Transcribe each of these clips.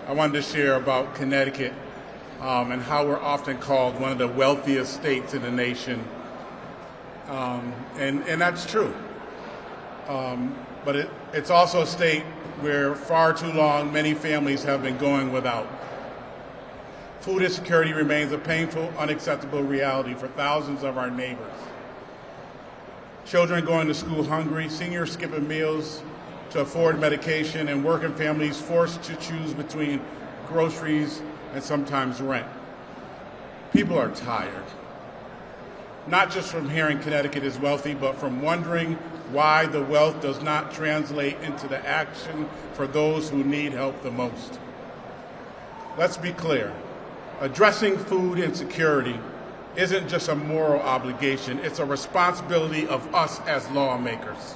I wanted to share about Connecticut and how we're often called one of the wealthiest states in the nation. And that's true. But it's also a state where far too long many families have been going without. Food insecurity remains a painful, unacceptable reality for thousands of our neighbors. Children going to school hungry, seniors skipping meals to afford medication, and working families forced to choose between groceries and sometimes rent. People are tired, not just from hearing Connecticut is wealthy, but from wondering why the wealth does not translate into the action for those who need help the most. Let's be clear. Addressing food insecurity isn't just a moral obligation, it's a responsibility of us as lawmakers.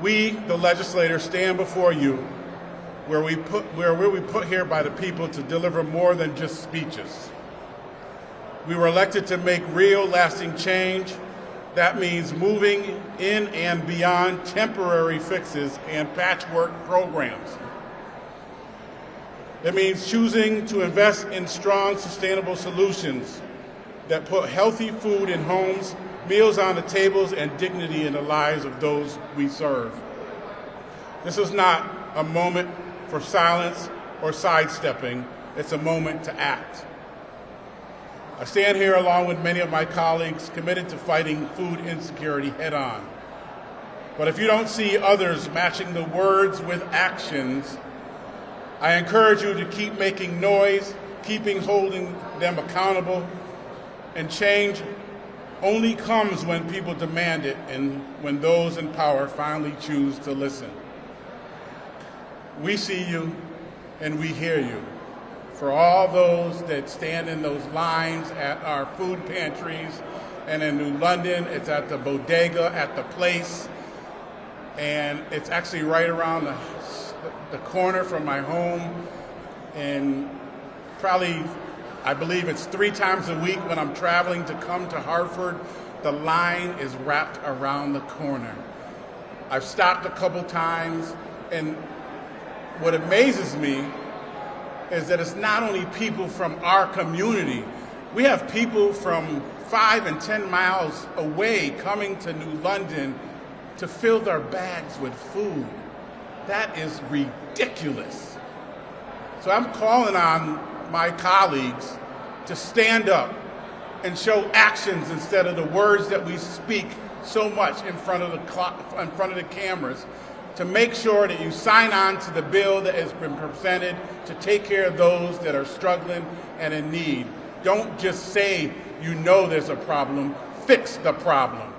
We, the legislators, stand before you where we put here by the people to deliver more than just speeches. We were elected to make real, lasting change. That means moving in and beyond temporary fixes and patchwork programs. It means choosing to invest in strong, sustainable solutions that put healthy food in homes, meals on the tables, and dignity in the lives of those we serve. This is not a moment for silence or sidestepping. It's a moment to act. I stand here along with many of my colleagues committed to fighting food insecurity head on. But if you don't see others matching the words with actions, I encourage you to keep making noise, keeping holding them accountable, and change only comes when people demand it and when those in power finally choose to listen. We see you and we hear you. For all those that stand in those lines at our food pantries and in New London, it's at the bodega, at the place, and it's actually right around the corner from my home, and probably, I believe it's 3 times a week when I'm traveling to come to Hartford, the line is wrapped around the corner. I've stopped a couple times, and what amazes me is that it's not only people from our community. We have people from 5 and 10 miles away coming to New London to fill their bags with food. That is ridiculous. So I'm calling on my colleagues to stand up and show actions instead of the words that we speak so much in front of the cameras, to make sure that you sign on to the bill that has been presented to take care of those that are struggling and in need. Don't just say you know there's a problem, fix the problem.